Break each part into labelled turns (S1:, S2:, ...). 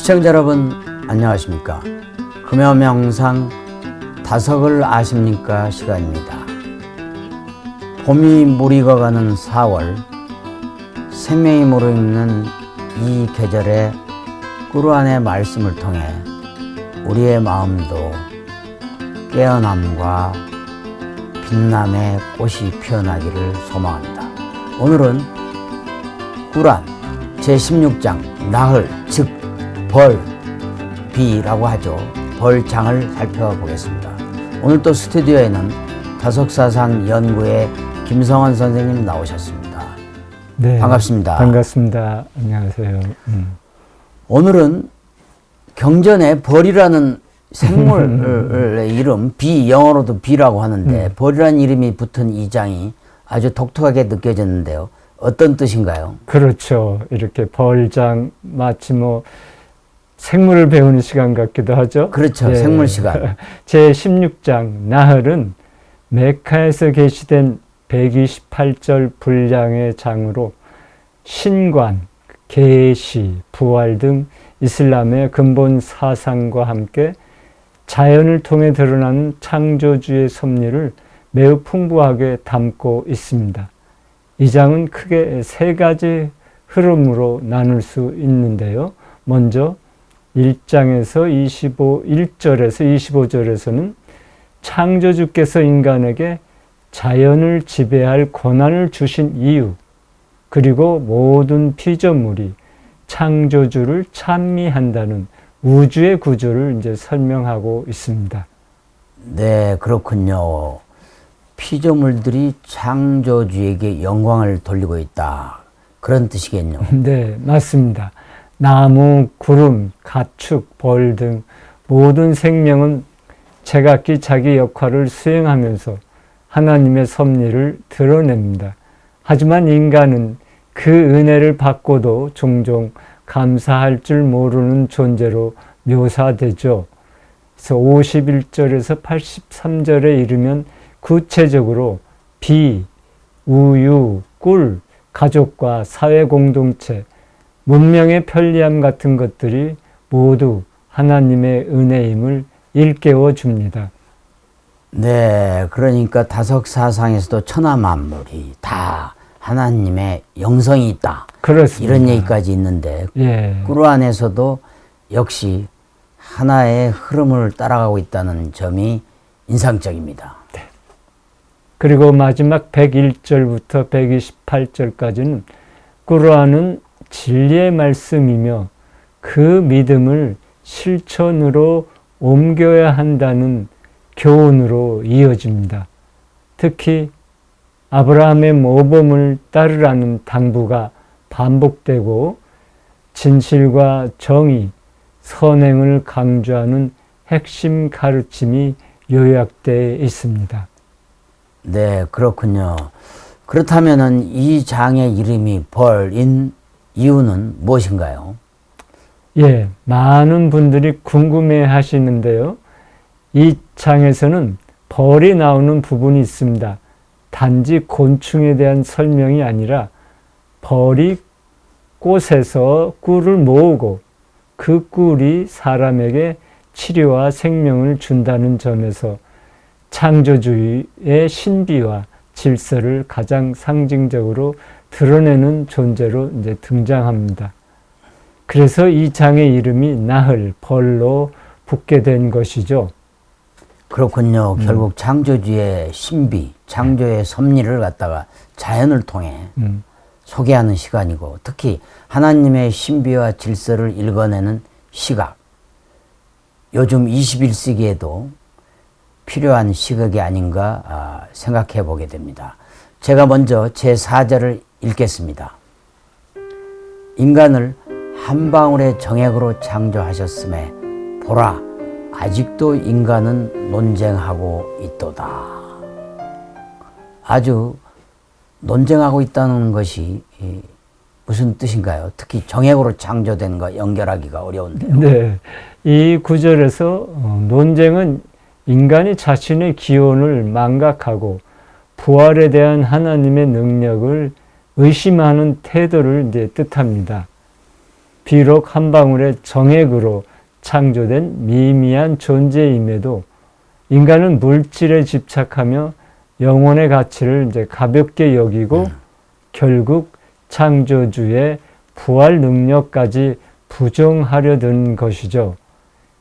S1: 시청자 여러분 안녕하십니까. 금요명상 다석을 아십니까 시간입니다. 봄이 무르익어가는 4월, 생명이 무르익는 이 계절에 꾸르안의 말씀을 통해 우리의 마음도 깨어남과 빛남의 꽃이 피어나기를 소망합니다. 오늘은 꾸르안 제16장 나흘, 즉 벌, 비라고 하죠. 벌장을 살펴보겠습니다. 오늘 또 스튜디오에는 다석사상 연구의 김성원 선생님 나오셨습니다.
S2: 네,
S1: 반갑습니다.
S2: 반갑습니다. 안녕하세요.
S1: 오늘은 경전에 벌이라는 생물의 이름, 비, 영어로도 비라고 하는데 벌이라는 이름이 붙은 이 장이 아주 독특하게 느껴졌는데요. 어떤 뜻인가요?
S2: 그렇죠. 이렇게 벌장 마치 생물을 배우는 시간 같기도 하죠.
S1: 그렇죠.
S2: 예.
S1: 생물 시간.
S2: 제16장 나흘은 메카에서 게시된 128절 분량의 장으로 신관, 계시, 부활 등 이슬람의 근본 사상과 함께 자연을 통해 드러나는 창조주의 섭리를 매우 풍부하게 담고 있습니다. 이 장은 크게 세 가지 흐름으로 나눌 수 있는데요. 먼저 1절에서 25절에서는 창조주께서 인간에게 자연을 지배할 권한을 주신 이유, 그리고 모든 피조물이 창조주를 찬미한다는 우주의 구조를 이제 설명하고 있습니다.
S1: 네, 그렇군요. 피조물들이 창조주에게 영광을 돌리고 있다. 그런 뜻이겠죠.
S2: 네, 맞습니다. 나무, 구름, 가축, 벌 등 모든 생명은 제각기 자기 역할을 수행하면서 하나님의 섭리를 드러냅니다. 하지만 인간은 그 은혜를 받고도 종종 감사할 줄 모르는 존재로 묘사되죠. 그래서 51절에서 83절에 이르면 구체적으로 비, 우유, 꿀, 가족과 사회 공동체, 문명의 편리함 같은 것들이 모두 하나님의 은혜임을 일깨워 줍니다.
S1: 네, 그러니까 다석사상에서도 천하 만물이 다 하나님의 영성이 있다.
S2: 그렇습니다.
S1: 이런 얘기까지 있는데
S2: 예.
S1: 꾸르안에서도 역시 하나의 흐름을 따라가고 있다는 점이 인상적입니다.
S2: 그리고 마지막 101절부터 128절까지는 꾸르안은 진리의 말씀이며 그 믿음을 실천으로 옮겨야 한다는 교훈으로 이어집니다. 특히 아브라함의 모범을 따르라는 당부가 반복되고 진실과 정의, 선행을 강조하는 핵심 가르침이 요약되어 있습니다.
S1: 네, 그렇군요. 그렇다면은 이 장의 이름이 벌인 이유는 무엇인가요?
S2: 예, 많은 분들이 궁금해 하시는데요. 이 장에서는 벌이 나오는 부분이 있습니다. 단지 곤충에 대한 설명이 아니라 벌이 꽃에서 꿀을 모으고 그 꿀이 사람에게 치료와 생명을 준다는 점에서 창조주의 신비와 질서를 가장 상징적으로 드러내는 존재로 이제 등장합니다. 그래서 이 장의 이름이 나흘, 벌로 붙게 된 것이죠.
S1: 그렇군요. 결국 창조주의 신비, 창조의 섭리를 갖다가 자연을 통해 소개하는 시간이고, 특히 하나님의 신비와 질서를 읽어내는 시각, 요즘 21세기에도 필요한 시각이 아닌가 생각해 보게 됩니다. 제가 먼저 제4절을 읽겠습니다. 인간을 한 방울의 정액으로 창조하셨음에 보라, 아직도 인간은 논쟁하고 있도다. 아주 논쟁하고 있다는 것이 무슨 뜻인가요? 특히 정액으로 창조된 거 연결하기가 어려운데요.
S2: 네, 이 구절에서 논쟁은 인간이 자신의 기원을 망각하고 부활에 대한 하나님의 능력을 의심하는 태도를 이제 뜻합니다. 비록 한 방울의 정액으로 창조된 미미한 존재임에도 인간은 물질에 집착하며 영혼의 가치를 이제 가볍게 여기고 결국 창조주의 부활 능력까지 부정하려 든 것이죠.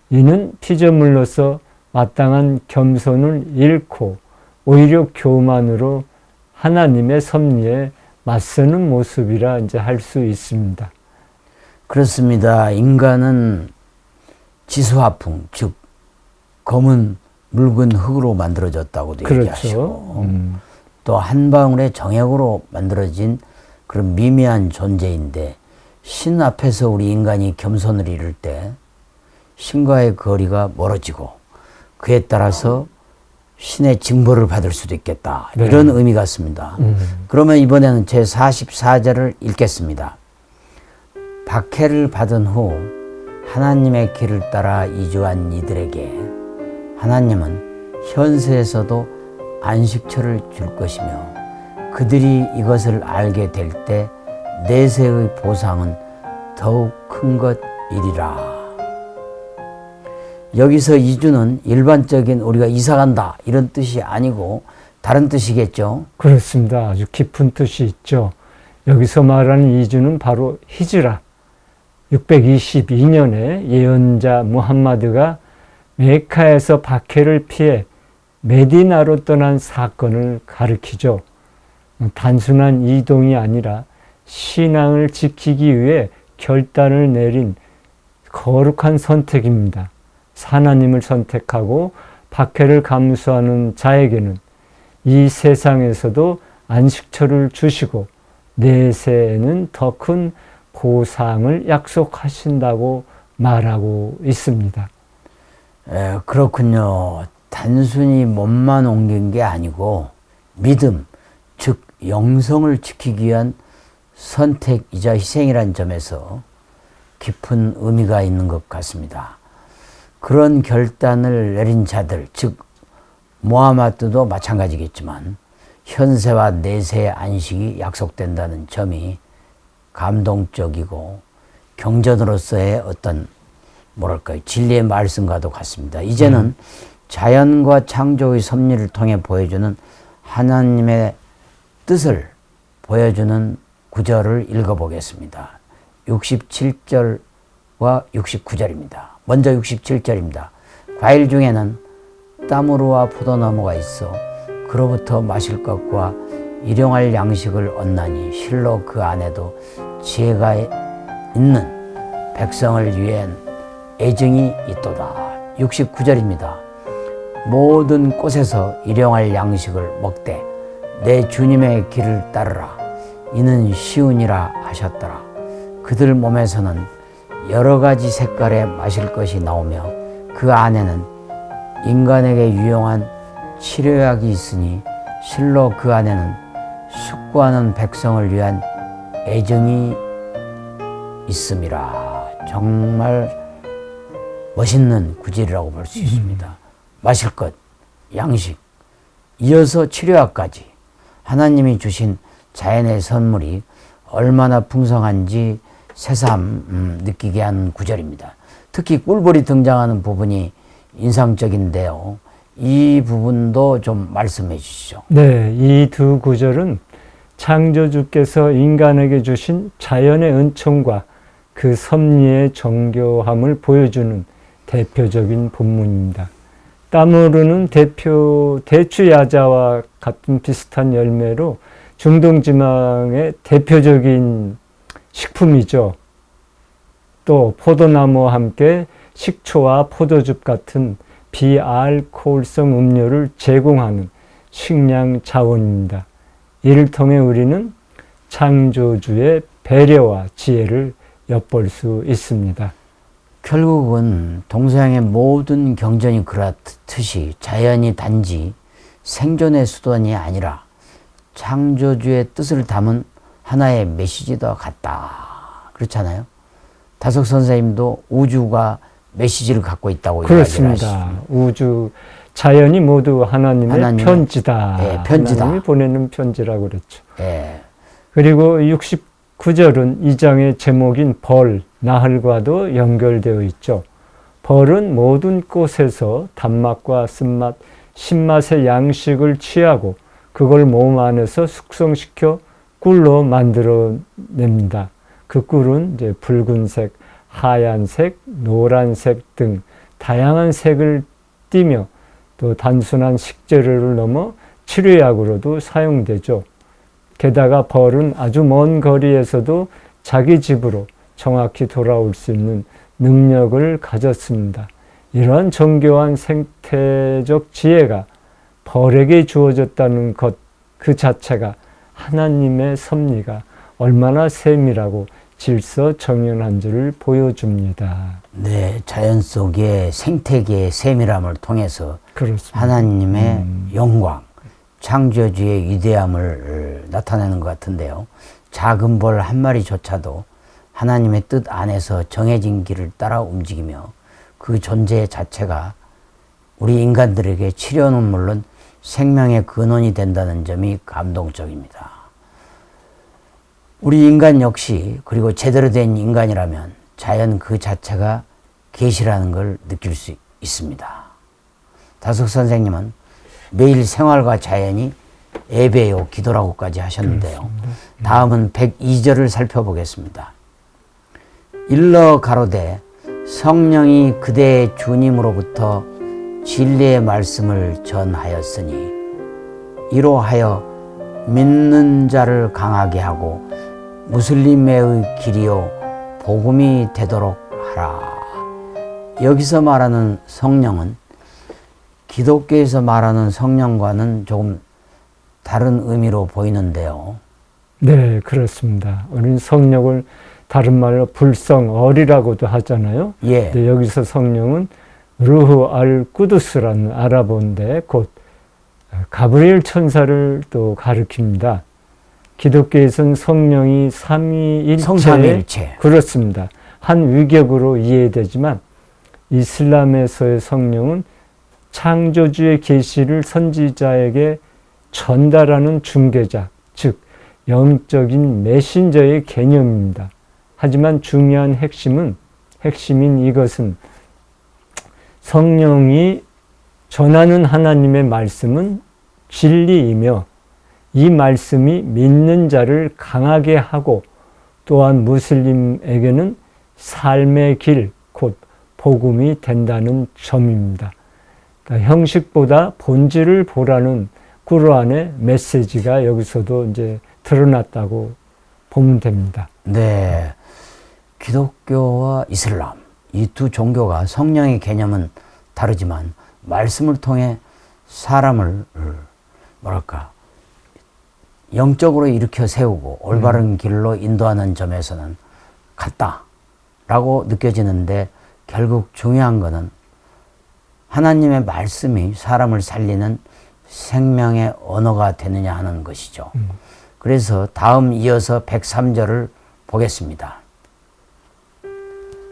S2: 이는 피조물로서 마땅한 겸손을 잃고 오히려 교만으로 하나님의 섭리에 맞서는 모습이라 이제 할 수 있습니다.
S1: 그렇습니다. 인간은 지수화풍, 즉 검은 묽은 흙으로 만들어졌다고도
S2: 그렇죠.
S1: 얘기하시고 또 한 방울의 정액으로 만들어진 그런 미미한 존재인데 신 앞에서 우리 인간이 겸손을 잃을 때 신과의 거리가 멀어지고 그에 따라서 신의 징벌을 받을 수도 있겠다.
S2: 네.
S1: 이런 의미 같습니다. 그러면 이번에는 제44절을 읽겠습니다. 박해를 받은 후 하나님의 길을 따라 이주한 이들에게 하나님은 현세에서도 안식처를 줄 것이며 그들이 이것을 알게 될 때 내세의 보상은 더욱 큰 것이리라. 여기서 이주는 일반적인 우리가 이사간다 이런 뜻이 아니고 다른 뜻이겠죠.
S2: 그렇습니다. 아주 깊은 뜻이 있죠. 여기서 말하는 이주는 바로 히즈라. 622년에 예언자 무함마드가 메카에서 박해를 피해 메디나로 떠난 사건을 가리키죠. 단순한 이동이 아니라 신앙을 지키기 위해 결단을 내린 거룩한 선택입니다. 하나님을 선택하고 박해를 감수하는 자에게는 이 세상에서도 안식처를 주시고 내세에는 더 큰 보상을 약속하신다고 말하고 있습니다.
S1: 그렇군요. 단순히 몸만 옮긴 게 아니고 믿음, 즉 영성을 지키기 위한 선택이자 희생이라는 점에서 깊은 의미가 있는 것 같습니다. 그런 결단을 내린 자들, 즉 무하마드도 마찬가지겠지만 현세와 내세의 안식이 약속된다는 점이 감동적이고 경전으로서의 어떤 뭐랄까요, 진리의 말씀과도 같습니다. 이제는 자연과 창조의 섭리를 통해 보여주는 하나님의 뜻을 보여주는 구절을 읽어보겠습니다. 67절과 69절입니다. 먼저 67절입니다. 과일 중에는 따무르와 포도나무가 있어 그로부터 마실 것과 일용할 양식을 얻나니 실로 그 안에도 지혜가 있는 백성을 위한 애정이 있도다. 69절입니다. 모든 꽃에서 일용할 양식을 먹되 내 주님의 길을 따르라. 이는 시운이라 하셨더라. 그들 몸에서는 여러 가지 색깔의 마실 것이 나오며 그 안에는 인간에게 유용한 치료약이 있으니 실로 그 안에는 숙고하는 백성을 위한 애정이 있음이라. 정말 멋있는 구절이라고 볼 수 있습니다. 마실 것, 양식, 이어서 치료약까지 하나님이 주신 자연의 선물이 얼마나 풍성한지 새삼 느끼게 하는 구절입니다. 특히 꿀벌이 등장하는 부분이 인상적인데요. 이 부분도 좀 말씀해 주시죠.
S2: 네, 이 두 구절은 창조주께서 인간에게 주신 자연의 은총과 그 섭리의 정교함을 보여주는 대표적인 본문입니다. 따무르는 대추야자와 같은 비슷한 열매로 중동지방의 대표적인 식품이죠. 또 포도나무와 함께 식초와 포도즙 같은 비알코올성 음료를 제공하는 식량 자원입니다. 이를 통해 우리는 창조주의 배려와 지혜를 엿볼 수 있습니다.
S1: 결국은 동서양의 모든 경전이 그렇듯이 자연이 단지 생존의 수단이 아니라 창조주의 뜻을 담은 하나의 메시지도 같다. 그렇잖아요. 다석 선생님도 우주가 메시지를 갖고 있다고
S2: 그렇습니다. 우주, 자연이 모두 하나님의 편지다.
S1: 예, 편지다.
S2: 하나님이 보내는 편지라고 그랬죠.
S1: 예.
S2: 그리고 69절은 이 장의 제목인 벌, 나흘과도 연결되어 있죠. 벌은 모든 꽃에서 단맛과 쓴맛, 신맛의 양식을 취하고 그걸 몸 안에서 숙성시켜 꿀로 만들어냅니다. 그 꿀은 이제 붉은색, 하얀색, 노란색 등 다양한 색을 띠며 또 단순한 식재료를 넘어 치료약으로도 사용되죠. 게다가 벌은 아주 먼 거리에서도 자기 집으로 정확히 돌아올 수 있는 능력을 가졌습니다. 이러한 정교한 생태적 지혜가 벌에게 주어졌다는 것 그 자체가 하나님의 섭리가 얼마나 세밀하고 질서정연한지를 보여줍니다.
S1: 네, 자연 속의 생태계의 세밀함을 통해서
S2: 그렇습니다.
S1: 하나님의 영광, 창조주의 위대함을 나타내는 것 같은데요. 작은 벌 한 마리조차도 하나님의 뜻 안에서 정해진 길을 따라 움직이며 그 존재 자체가 우리 인간들에게 치료는 물론 생명의 근원이 된다는 점이 감동적입니다. 우리 인간 역시 그리고 제대로 된 인간이라면 자연 그 자체가 계시라는 걸 느낄 수 있습니다. 다숙 선생님은 매일 생활과 자연이 예배요 기도라고까지 하셨는데요. 다음은 102절을 살펴보겠습니다. 일러 가로되 성령이 그대의 주님으로부터 진리의 말씀을 전하였으니 이로하여 믿는 자를 강하게 하고 무슬림의 길이요 복음이 되도록 하라. 여기서 말하는 성령은 기독교에서 말하는 성령과는 조금 다른 의미로 보이는데요.
S2: 네, 그렇습니다. 우리는 성령을 다른 말로 불성어리라고도 하잖아요.
S1: 예.
S2: 근데 여기서 성령은 루후 알 꾸두스라는 아랍어인데 곧 가브리엘 천사를 또 가리킵니다. 기독교에서는 성령이 삼위일체,
S1: 성삼위일체.
S2: 그렇습니다. 한 위격으로 이해되지만 이슬람에서의 성령은 창조주의 계시를 선지자에게 전달하는 중개자, 즉 영적인 메신저의 개념입니다. 하지만 중요한 핵심인 이것은 성령이 전하는 하나님의 말씀은 진리이며 이 말씀이 믿는 자를 강하게 하고 또한 무슬림에게는 삶의 길, 곧 복음이 된다는 점입니다. 그러니까 형식보다 본질을 보라는 꾸르안의 메시지가 여기서도 이제 드러났다고 보면 됩니다.
S1: 네. 기독교와 이슬람 이 두 종교가 성령의 개념은 다르지만 말씀을 통해 사람을 영적으로 일으켜 세우고 올바른 길로 인도하는 점에서는 같다라고 느껴지는데 결국 중요한 것은 하나님의 말씀이 사람을 살리는 생명의 언어가 되느냐 하는 것이죠. 그래서 다음 이어서 103절을 보겠습니다.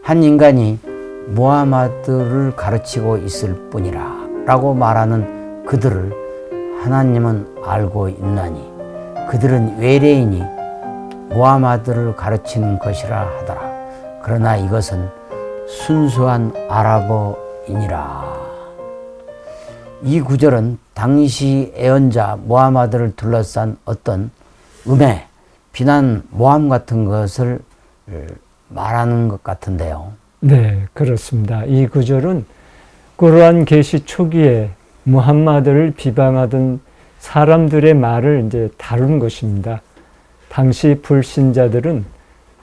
S1: 한 인간이 무하마드를 가르치고 있을 뿐이라 라고 말하는 그들을 하나님은 알고 있나니 그들은 외래인이 무하마드를 가르치는 것이라 하더라. 그러나 이것은 순수한 아랍어이니라. 이 구절은 당시 애언자 무하마드를 둘러싼 어떤 음해, 비난, 모함 같은 것을 말하는 것 같은데요.
S2: 네, 그렇습니다. 이 구절은 꾸르안 계시 초기에 무함마드를 비방하던 사람들의 말을 이제 다룬 것입니다. 당시 불신자들은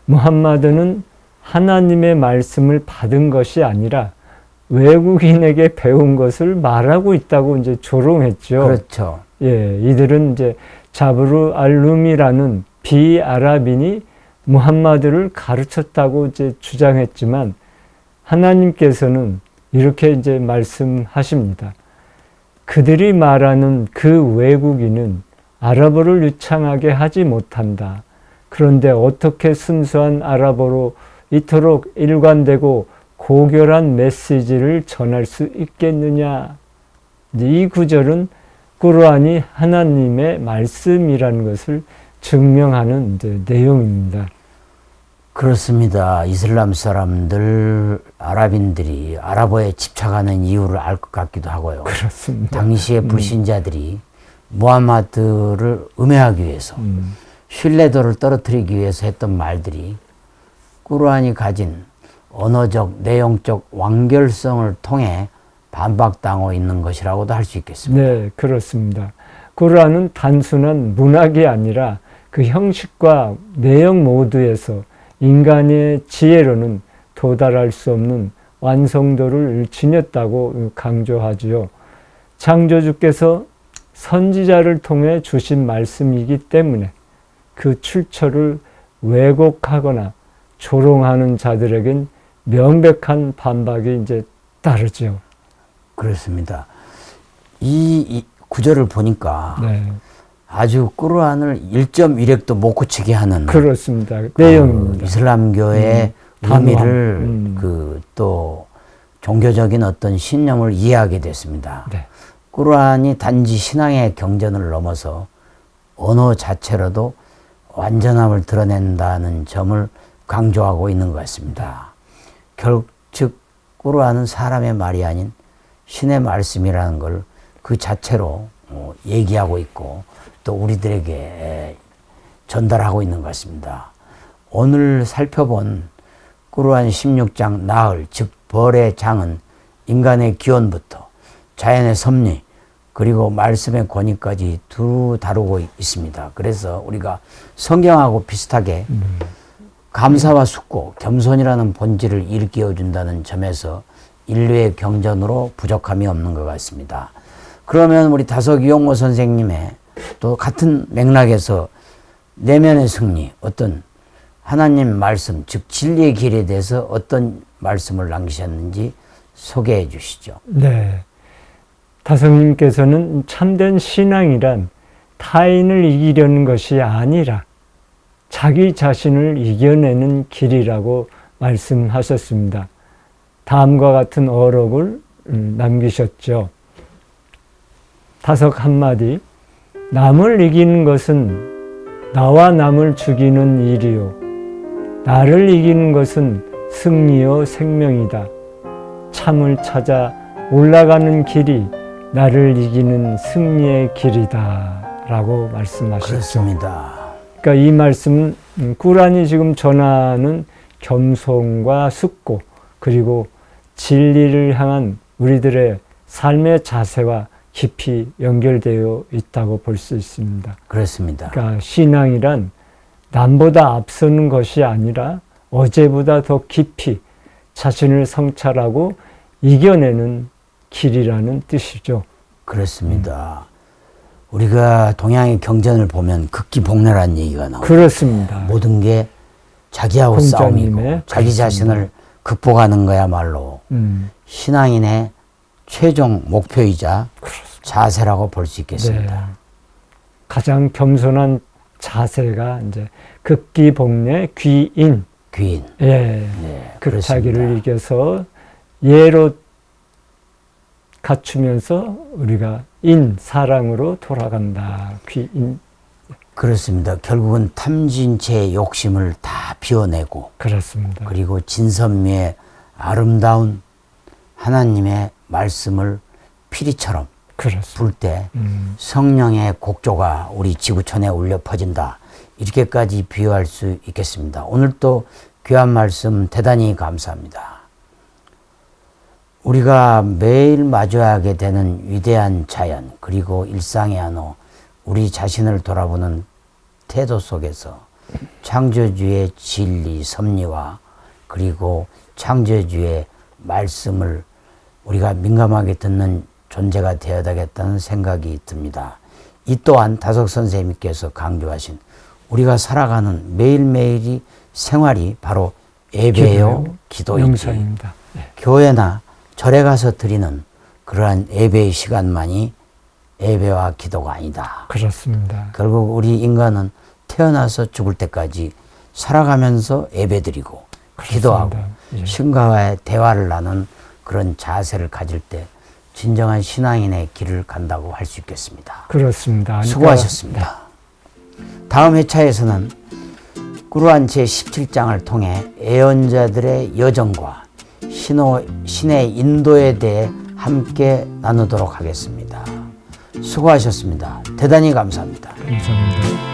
S2: 무함마드는 하나님의 말씀을 받은 것이 아니라 외국인에게 배운 것을 말하고 있다고 이제 조롱했죠.
S1: 그렇죠.
S2: 예, 이들은 이제 자브루 알룸이라는 비아랍인이 무함마드를 가르쳤다고 이제 주장했지만 하나님께서는 이렇게 이제 말씀하십니다. 그들이 말하는 그 외국인은 아랍어를 유창하게 하지 못한다. 그런데 어떻게 순수한 아랍어로 이토록 일관되고 고결한 메시지를 전할 수 있겠느냐. 이 구절은 꾸르안이 하나님의 말씀이라는 것을 증명하는 이제 내용입니다.
S1: 그렇습니다. 이슬람 사람들, 아랍인들이 아랍어에 집착하는 이유를 알 것 같기도 하고요.
S2: 그렇습니다.
S1: 당시의 불신자들이 무함마드를 음해하기 위해서 신뢰도를 떨어뜨리기 위해서 했던 말들이 꾸르안이 가진 언어적, 내용적 완결성을 통해 반박당하고 있는 것이라고도 할 수 있겠습니다.
S2: 네, 그렇습니다. 꾸르안은 단순한 문학이 아니라 그 형식과 내용 모두에서 인간의 지혜로는 도달할 수 없는 완성도를 지녔다고 강조하지요. 창조주께서 선지자를 통해 주신 말씀이기 때문에 그 출처를 왜곡하거나 조롱하는 자들에겐 명백한 반박이 이제 따르죠.
S1: 그렇습니다. 이 구절을 보니까
S2: 네,
S1: 아주 꾸르안을 1.1획도 못 고치게 하는
S2: 그렇습니다. 내용입니다.
S1: 이슬람교의
S2: 단호함.
S1: 의미를 또 종교적인 어떤 신념을 이해하게 됐습니다.
S2: 네,
S1: 꾸르안이 단지 신앙의 경전을 넘어서 언어 자체로도 완전함을 드러낸다는 점을 강조하고 있는 것 같습니다. 즉 꾸르안은 사람의 말이 아닌 신의 말씀이라는 걸 그 자체로 얘기하고 있고 또 우리들에게 전달하고 있는 것 같습니다. 오늘 살펴본 꾸르안 16장 나흘, 즉 벌의 장은 인간의 기원부터 자연의 섭리 그리고 말씀의 권위까지 두루 다루고 있습니다. 그래서 우리가 성경하고 비슷하게 감사와 숙고, 겸손이라는 본질을 일깨워준다는 점에서 인류의 경전으로 부족함이 없는 것 같습니다. 그러면 우리 다석 이용모 선생님의 또 같은 맥락에서 내면의 승리, 어떤 하나님 말씀, 즉 진리의 길에 대해서 어떤 말씀을 남기셨는지 소개해 주시죠.
S2: 네. 다성님께서는 참된 신앙이란 타인을 이기려는 것이 아니라 자기 자신을 이겨내는 길이라고 말씀하셨습니다. 다음과 같은 어록을 남기셨죠. 다석 한마디. 남을 이기는 것은 나와 남을 죽이는 일이요. 나를 이기는 것은 승리요 생명이다. 참을 찾아 올라가는 길이 나를 이기는 승리의 길이다. 라고 말씀하셨죠.
S1: 그렇습니다.
S2: 그러니까 이 말씀은 꾸란이 지금 전하는 겸손과 숙고 그리고 진리를 향한 우리들의 삶의 자세와 깊이 연결되어 있다고 볼 수 있습니다.
S1: 그렇습니다.
S2: 그러니까 신앙이란 남보다 앞서는 것이 아니라 어제보다 더 깊이 자신을 성찰하고 이겨내는 길이라는 뜻이죠.
S1: 그렇습니다. 우리가 동양의 경전을 보면 극기복례라는 얘기가 나옵니다.
S2: 그렇습니다.
S1: 모든 게 자기하고
S2: 공자님의
S1: 싸움이고 자기
S2: 그렇습니다.
S1: 자신을 극복하는 거야말로 신앙인의 최종 목표이자 자세라고 볼 수 있겠습니다.
S2: 네. 가장 겸손한 자세가 이제 극기복례 귀인.
S1: 귀인.
S2: 예.
S1: 네,
S2: 극자기를
S1: 그렇습니다.
S2: 이겨서 예로 갖추면서 우리가 사랑으로 돌아간다. 귀인.
S1: 그렇습니다. 결국은 탐진체의 욕심을 다 비워내고
S2: 그렇습니다.
S1: 그리고 진선미의 아름다운 하나님의 말씀을 피리처럼
S2: 그렇습니다.
S1: 불 때 성령의 곡조가 우리 지구촌에 울려 퍼진다. 이렇게까지 비유할 수 있겠습니다. 오늘 또 귀한 말씀 대단히 감사합니다. 우리가 매일 마주하게 되는 위대한 자연 그리고 일상의 안호 우리 자신을 돌아보는 태도 속에서 창조주의 진리, 섭리와 그리고 창조주의 말씀을 우리가 민감하게 듣는 존재가 되어야 되겠다는 생각이 듭니다. 이 또한 다석 선생님께서 강조하신 우리가 살아가는 매일매일이 생활이 바로 예배요, 기도이지.
S2: 명상입니다. 네.
S1: 교회나 절에 가서 드리는 그러한 예배의 시간만이 예배와 기도가 아니다.
S2: 그렇습니다.
S1: 결국 우리 인간은 태어나서 죽을 때까지 살아가면서 예배드리고 기도하고
S2: 예.
S1: 신과의 대화를 나눈 그런 자세를 가질 때 진정한 신앙인의 길을 간다고 할 수 있겠습니다.
S2: 그렇습니다.
S1: 수고하셨습니다. 다음 회차에서는 꾸르안 제17장을 통해 예언자들의 여정과 신의 인도에 대해 함께 나누도록 하겠습니다. 수고하셨습니다. 대단히 감사합니다.
S2: 감사합니다.